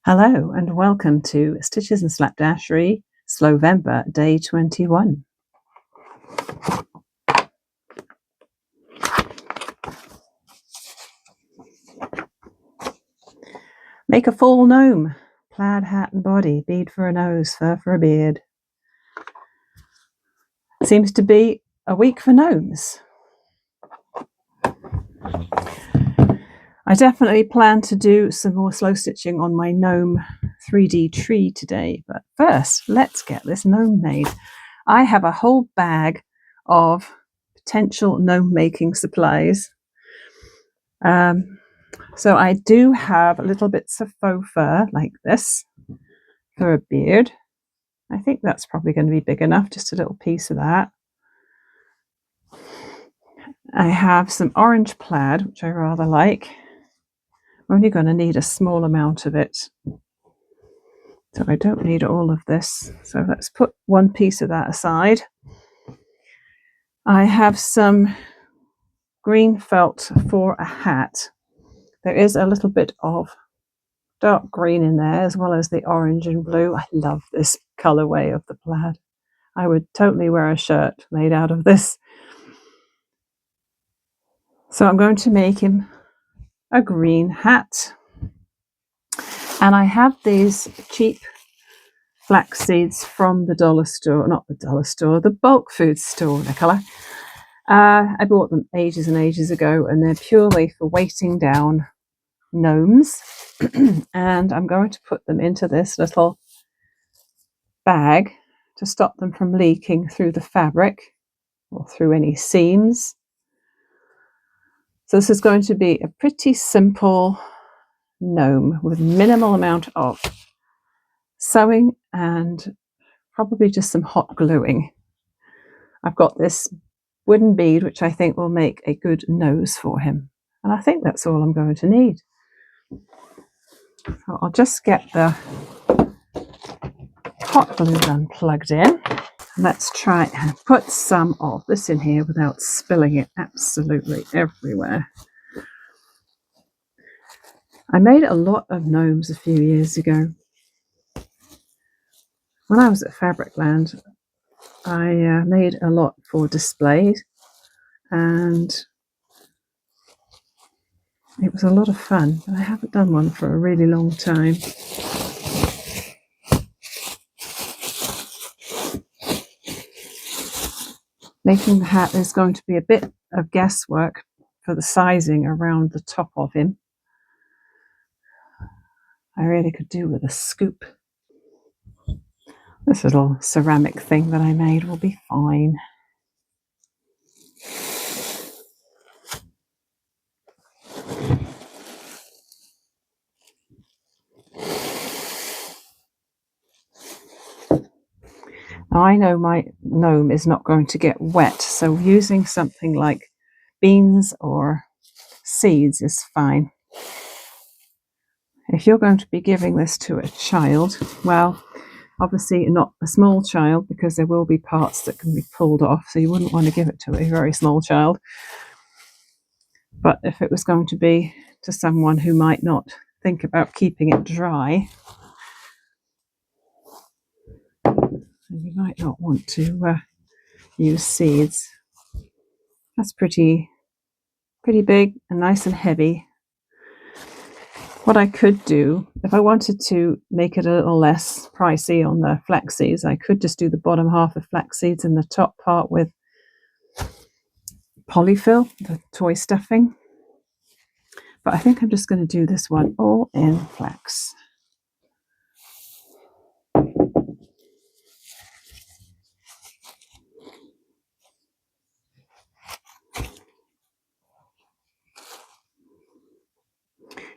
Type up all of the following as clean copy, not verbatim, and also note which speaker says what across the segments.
Speaker 1: Hello and welcome to Stitches and Slapdashery Slowvember Day 21. Make a fall gnome. Plaid hat and body, bead for a nose, fur for a beard. Seems to be a week for gnomes. I definitely plan to do some more slow stitching on my gnome 3D tree today, but first let's get this gnome made. I have a whole bag of potential gnome making supplies. So I do have little bits of faux fur like this for a beard. I think that's probably going to be big enough, just a little piece of that. I have some orange plaid, which I rather like. I'm only going to need a small amount of it, so I don't need all of this. So let's put one piece of that aside. I have some green felt for a hat. There is a little bit of dark green in there, as well as the orange and blue. I love this colorway of the plaid. I would totally wear a shirt made out of this. So I'm going to make him a green hat. And I have these cheap flax seeds from the dollar store, not the dollar store, the bulk food store, Nicola. I bought them ages and ages ago, and they're purely for weighting down gnomes. And I'm going to put them into this little bag to stop them from leaking through the fabric or through any seams. So this is going to be a pretty simple gnome with minimal amount of sewing and probably just some hot gluing. I've got this wooden bead which I think will make a good nose for him, and I think that's all I'm going to need. So I'll just get the hot glue gun plugged in. Let's try and put some of this in here without spilling it absolutely everywhere. I made a lot of gnomes a few years ago. When I was at Fabricland, I made a lot for display, and it was a lot of fun, but I haven't done one for a really long time. Making the hat is going to be a bit of guesswork for the sizing around the top of him. I really could do with a scoop. This little ceramic thing that I made will be fine. Now I know my gnome is not going to get wet, so using something like beans or seeds is fine. If you're going to be giving this to a child, well, obviously not a small child, because there will be parts that can be pulled off, so you wouldn't want to give it to a very small child. But if it was going to be to someone who might not think about keeping it dry, you might not want to use seeds. That's pretty big and nice and heavy. What I could do, if I wanted to make it a little less pricey on the flax seeds, I could just do the bottom half of flax seeds and the top part with polyfill, the toy stuffing. But I think I'm just going to do this one all in flax.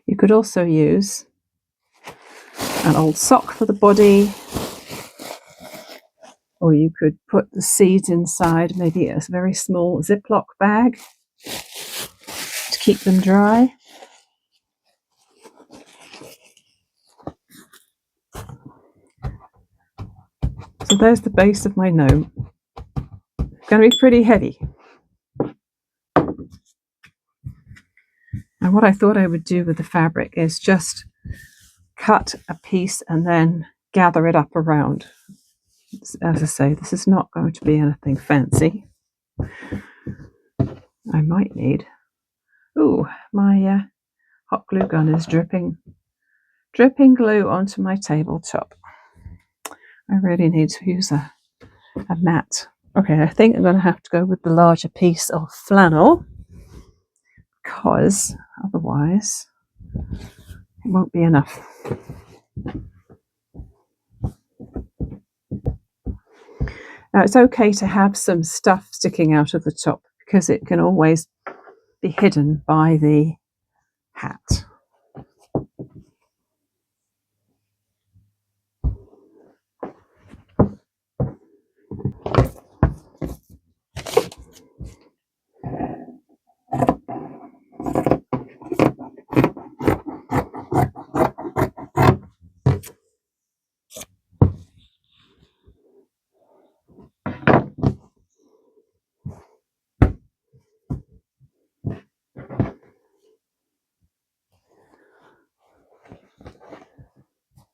Speaker 1: You could also use an old sock for the body, or you could put the seeds inside maybe a very small Ziploc bag to keep them dry. So there's the base of my gnome. It's going to be pretty heavy. And what I thought I would do with the fabric is just cut a piece and then gather it up around. As I say, this is not going to be anything fancy. I might need... Ooh, my hot glue gun is dripping glue onto my tabletop. I really need to use a mat. Okay, I think I'm going to have to go with the larger piece of flannel, because otherwise it won't be enough. Now, it's okay to have some stuff sticking out of the top because it can always be hidden by the hat.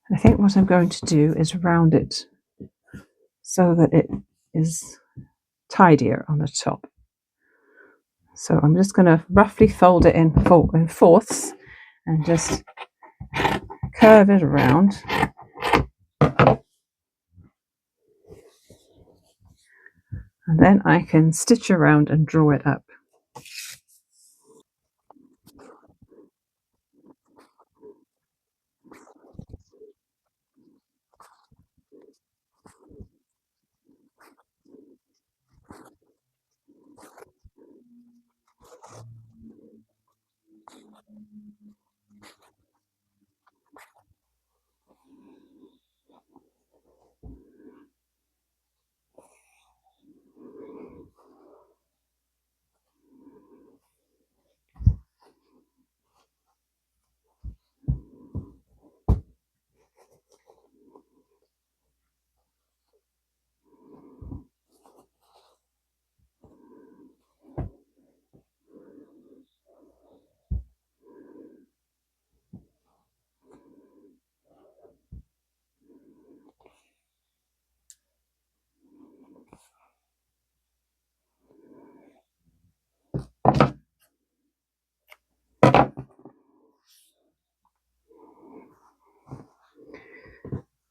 Speaker 1: I think what I'm going to do is round it so that it is tidier on the top. So I'm just going to roughly fold it in fourths and just curve it around. And then I can stitch around and draw it up.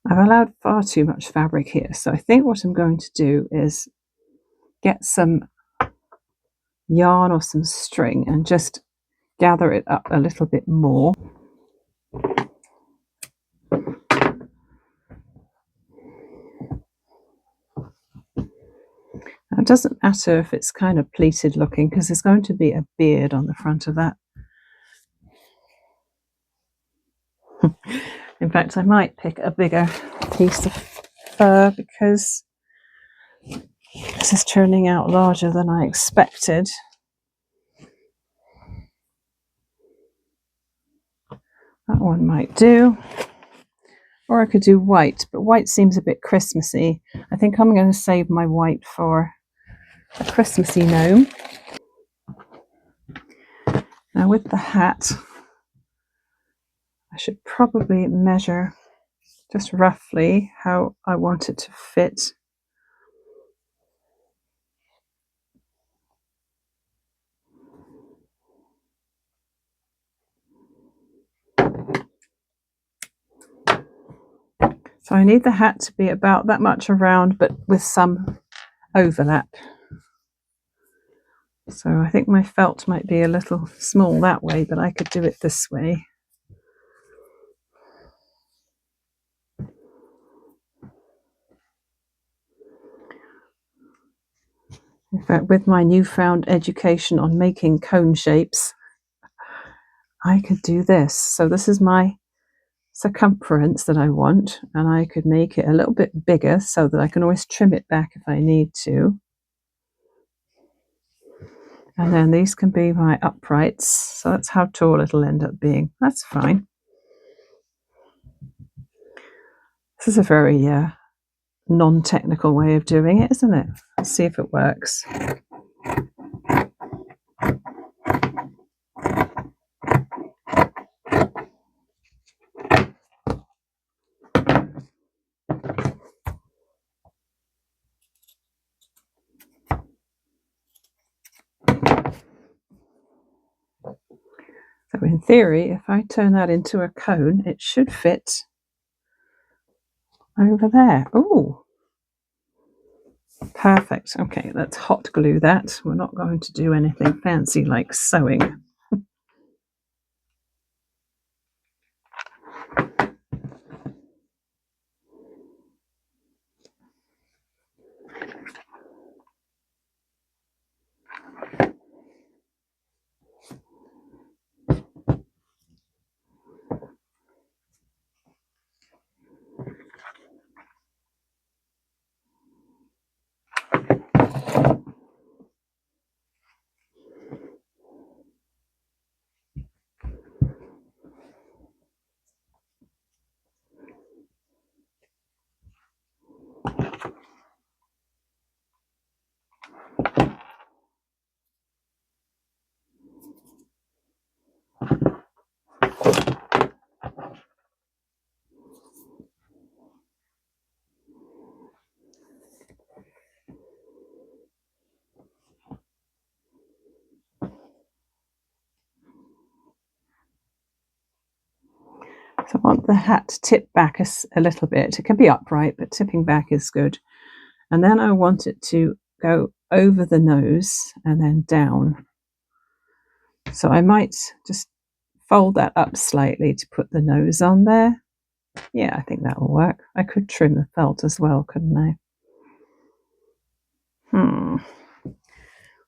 Speaker 1: I've allowed far too much fabric here, so I think what I'm going to do is get some yarn or some string and just gather it up a little bit more. Now, it doesn't matter if it's kind of pleated looking because there's going to be a beard on the front of that. In fact, I might pick a bigger piece of fur because this is turning out larger than I expected. That one might do. Or I could do white, but white seems a bit Christmassy. I think I'm going to save my white for a Christmassy gnome. Now with the hat, I should probably measure just roughly how I want it to fit. So I need the hat to be about that much around, but with some overlap. So I think my felt might be a little small that way, but I could do it this way. In fact, with my newfound education on making cone shapes, I could do this. So this is my circumference that I want, and I could make it a little bit bigger so that I can always trim it back if I need to. And then these can be my uprights, so that's how tall it'll end up being. That's fine. This is a very non-technical way of doing it, isn't it? Let's see if it works. theory, if I turn that into a cone, it should fit over there. Oh, perfect. Okay, let's hot glue that. We're not going to do anything fancy like sewing. So I want the hat to tip back a little bit. It can be upright, but tipping back is good. And then I want it to go over the nose and then down. So I might just fold that up slightly to put the nose on there. Yeah, I think that will work. I could trim the felt as well, couldn't I?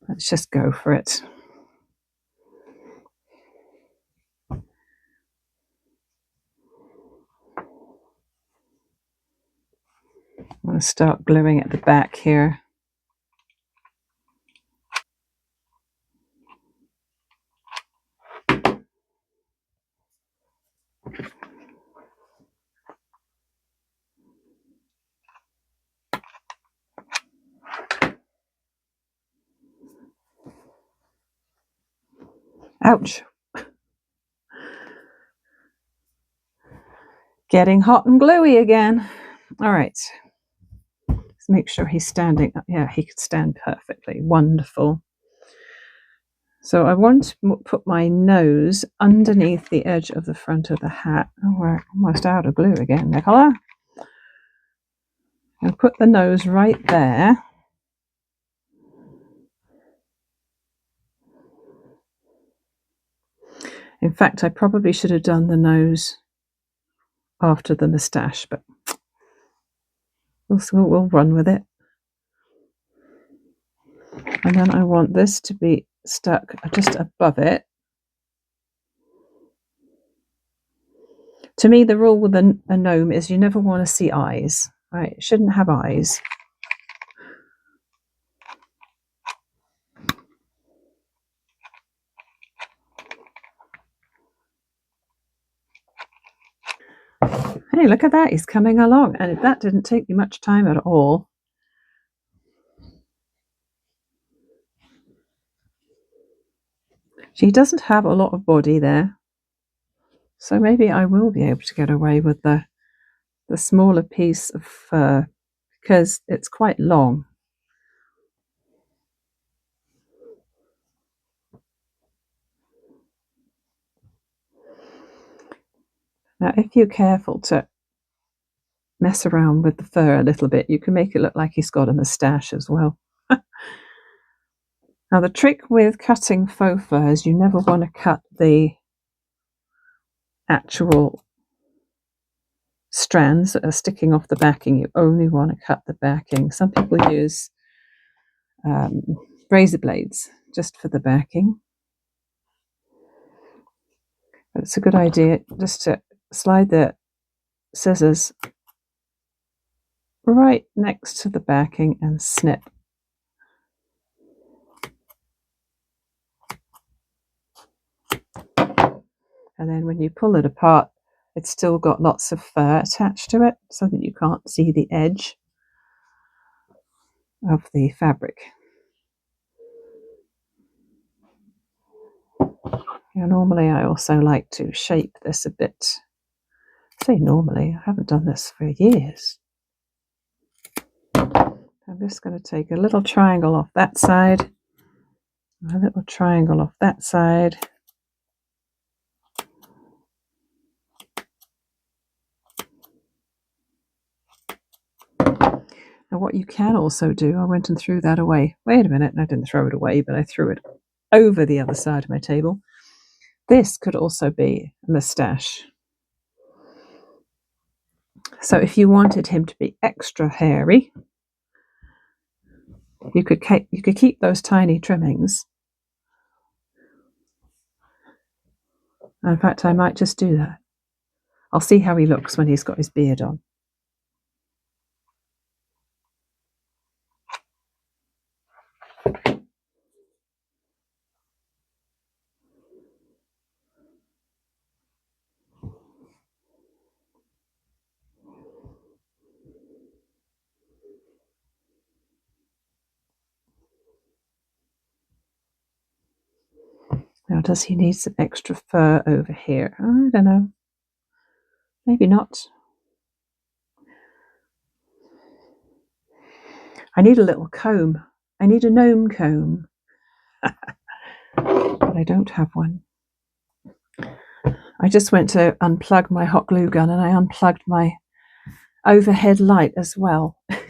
Speaker 1: Let's just go for it. I'm going to start gluing at the back here. Ouch. Getting hot and gluey again. All right. Let's make sure he's standing up. Yeah, he could stand perfectly. Wonderful. So I want to put my nose underneath the edge of the front of the hat. Oh, we're almost out of glue again, Nicola. I'll put the nose right there. In fact, I probably should have done the nose after the moustache, but we'll run with it. And then I want this to be stuck just above it. To me, the rule with a gnome is you never want to see eyes, right? It shouldn't have eyes. Hey, look at that. He's coming along. And that didn't take me much time at all. She doesn't have a lot of body there. So maybe I will be able to get away with the smaller piece of fur because it's quite long. Now, if you're careful to mess around with the fur a little bit, you can make it look like he's got a moustache as well. Now, the trick with cutting faux fur is you never want to cut the actual strands that are sticking off the backing. You only want to cut the backing. Some people use razor blades just for the backing. But it's a good idea just to slide the scissors right next to the backing and snip. And then when you pull it apart, it's still got lots of fur attached to it so that you can't see the edge of the fabric. Yeah, normally I also like to shape this a bit. I say normally, I haven't done this for years. I'm just going to take a little triangle off that side, a little triangle off that side. And what you can also do, I went and threw that away. Wait a minute, I didn't throw it away, but I threw it over the other side of my table. This could also be a moustache. So if you wanted him to be extra hairy, you could keep those tiny trimmings. And in fact, I might just do that. I'll see how he looks when he's got his beard on. Now, does he need some extra fur over here? I don't know. Maybe not. I need a little comb. I need a gnome comb. But I don't have one. I just went to unplug my hot glue gun and I unplugged my overhead light as well. That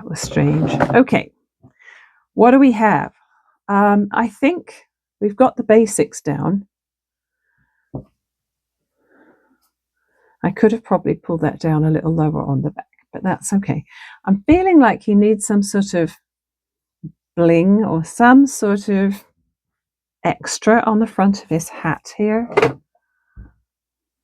Speaker 1: was strange. Okay, what do we have? I think we've got the basics down. I could have probably pulled that down a little lower on the back, but that's okay. I'm feeling like he needs some sort of bling or some sort of extra on the front of his hat here.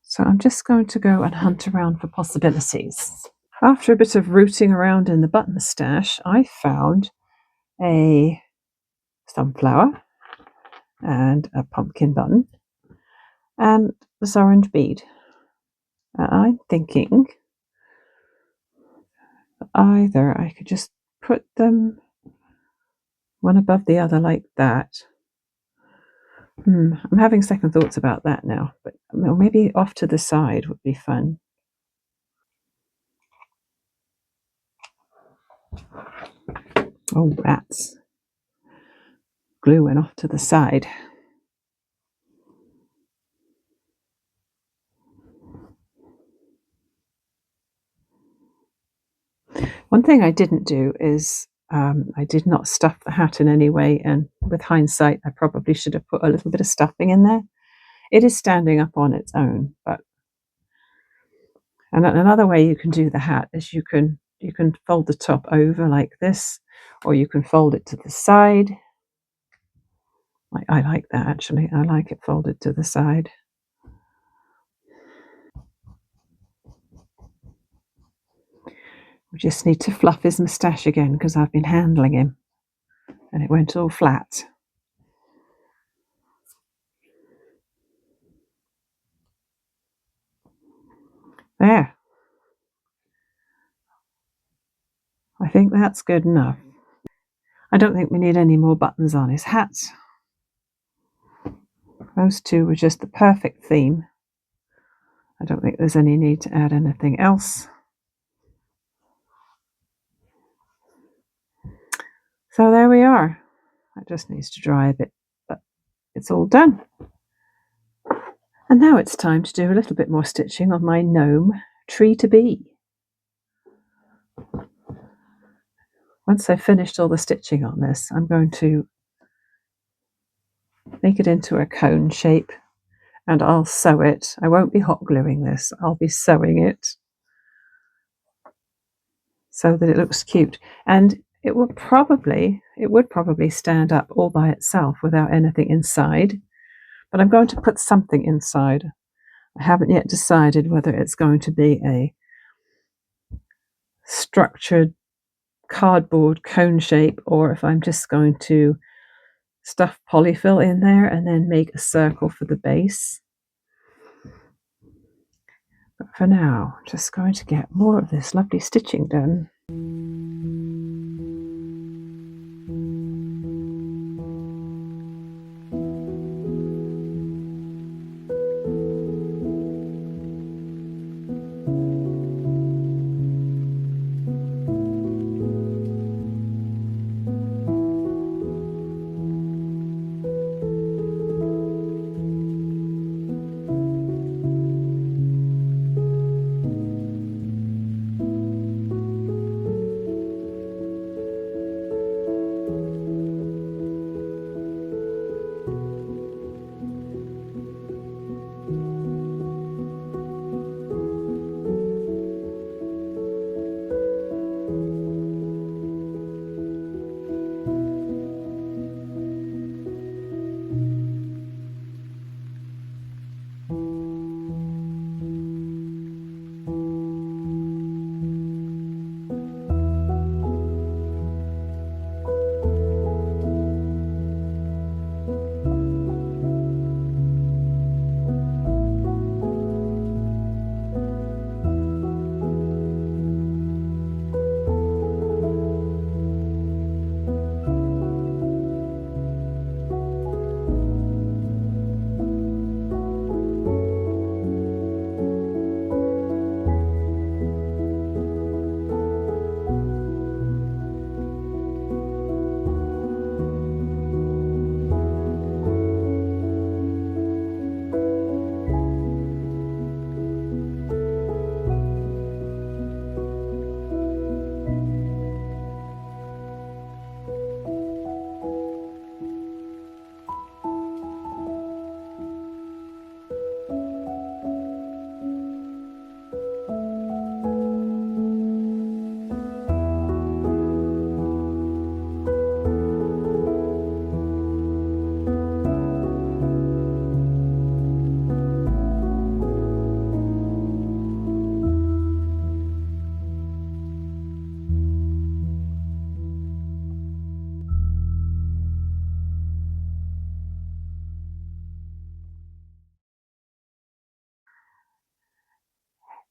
Speaker 1: So I'm just going to go and hunt around for possibilities. After a bit of rooting around in the button stash, I found a sunflower and a pumpkin button and this orange bead. I'm thinking either I could just put them one above the other like that. I'm having second thoughts about that now, but maybe off to the side would be fun. Oh, rats. Glue went off to the side. One thing I didn't do is I did not stuff the hat in any way, and with hindsight, I probably should have put a little bit of stuffing in there. It is standing up on its own, and another way you can do the hat is you can fold the top over like this, or you can fold it to the side. I like that actually. I like it folded to the side. We just need to fluff his moustache again because I've been handling him and it went all flat. There. I think that's good enough. I don't think we need any more buttons on his hat. Those two were just the perfect theme. I don't think there's any need to add anything else. So there we are. It just needs to dry a bit, but it's all done. And now it's time to do a little bit more stitching on my gnome tree to be. Once I've finished all the stitching on this, I'm going to make it into a cone shape and I'll sew it. I won't be hot gluing this, I'll be sewing it so that it looks cute. And it would probably stand up all by itself without anything inside, but I'm going to put something inside. I haven't yet decided whether it's going to be a structured cardboard cone shape or if I'm just going to stuff polyfill in there and then make a circle for the base. But for now, I'm just going to get more of this lovely stitching done.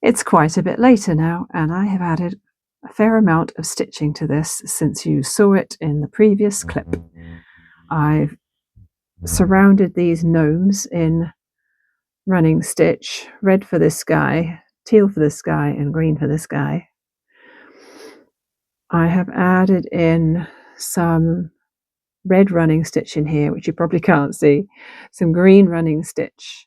Speaker 1: It's quite a bit later now, and I have added a fair amount of stitching to this since you saw it in the previous clip. I've surrounded these gnomes in running stitch, red for this guy, teal for this guy, and green for this guy. I have added in some red running stitch in here, which you probably can't see, some green running stitch,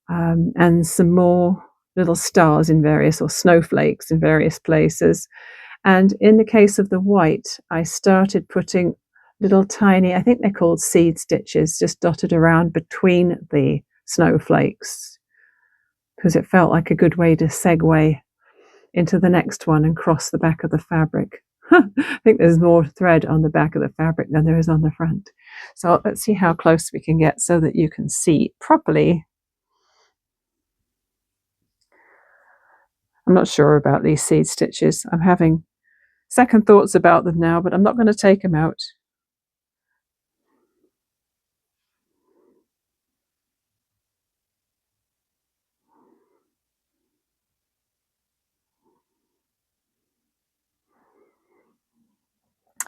Speaker 1: and some more little stars in various, or snowflakes in various places. And in the case of the white, I started putting little tiny, I think they're called seed stitches, just dotted around between the snowflakes, because it felt like a good way to segue into the next one and cross the back of the fabric. I think there's more thread on the back of the fabric than there is on the front. So let's see how close we can get so that you can see properly. I'm not sure about these seed stitches. I'm having second thoughts about them now, but I'm not going to take them out.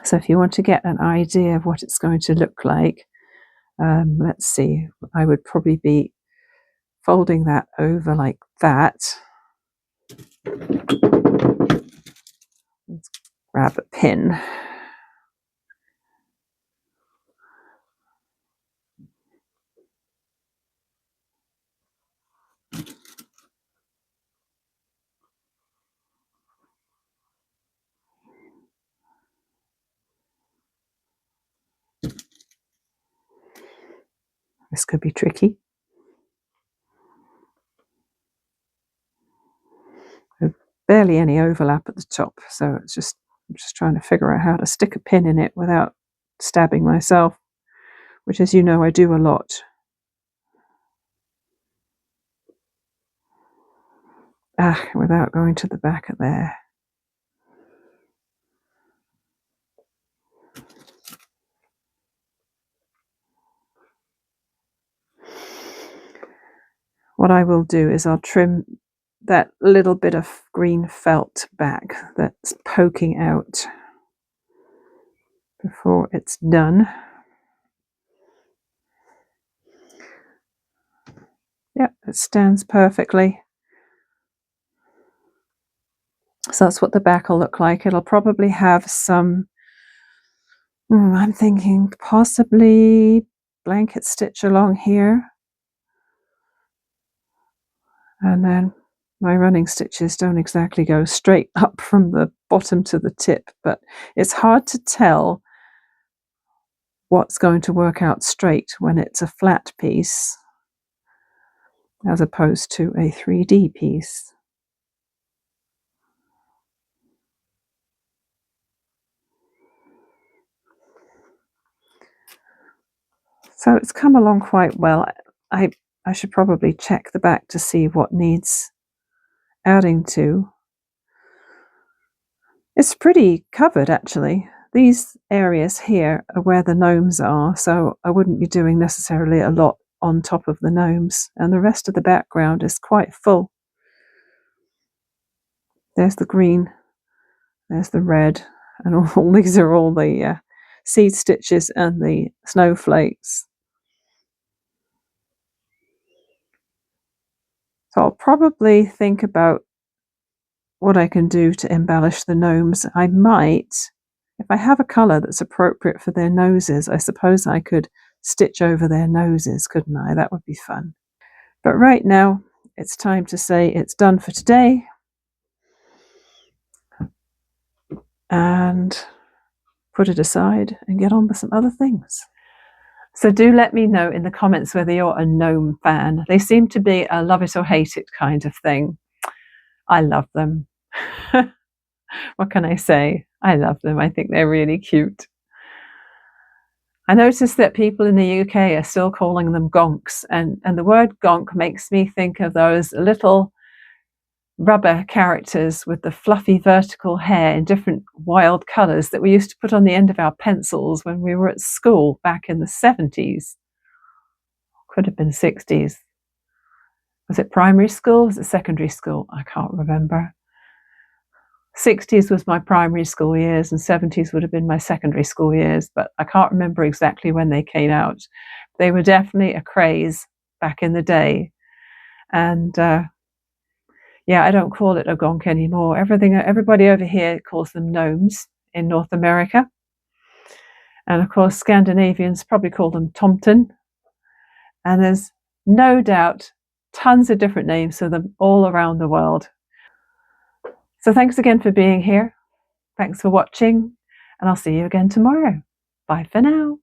Speaker 1: So if you want to get an idea of what it's going to look like, let's see, I would probably be folding that over like that. Let's grab a pin. This could be tricky. There's barely any overlap at the top, so I'm just trying to figure out how to stick a pin in it without stabbing myself, which, as you know, I do a lot. Without going to the back of there. What I will do is I'll trim that little bit of green felt back that's poking out before it's done. Yep, it stands perfectly. So that's what the back will look like. It'll probably have some, I'm thinking possibly blanket stitch along here. And then my running stitches don't exactly go straight up from the bottom to the tip, but it's hard to tell what's going to work out straight when it's a flat piece as opposed to a 3D piece. So it's come along quite well. I should probably check the back to see what needs adding to. It's pretty covered, actually. These areas here are where the gnomes are, so I wouldn't be doing necessarily a lot on top of the gnomes, and the rest of the background is quite full. There's the green, there's the red, and all these are all the seed stitches and the snowflakes. So I'll probably think about what I can do to embellish the gnomes. I might, if I have a colour that's appropriate for their noses, I suppose I could stitch over their noses, couldn't I? That would be fun. But right now, it's time to say it's done for today. And put it aside and get on with some other things. So do let me know in the comments whether you're a gnome fan. They seem to be a love it or hate it kind of thing. I love them. What can I say? I love them. I think they're really cute. I noticed that people in the UK are still calling them gonks, and the word gonk makes me think of those little rubber characters with the fluffy vertical hair in different wild colours that we used to put on the end of our pencils when we were at school back in the 70s. Could have been 60s. Was it primary school? Was it secondary school? I can't remember. 60s was my primary school years and 70s would have been my secondary school years, but I can't remember exactly when they came out. They were definitely a craze back in the day. And yeah, I don't call it a gonk anymore. Everybody over here calls them gnomes in North America. And of course, Scandinavians probably call them tomten. And there's no doubt tons of different names for them all around the world. So thanks again for being here. Thanks for watching, and I'll see you again tomorrow. Bye for now.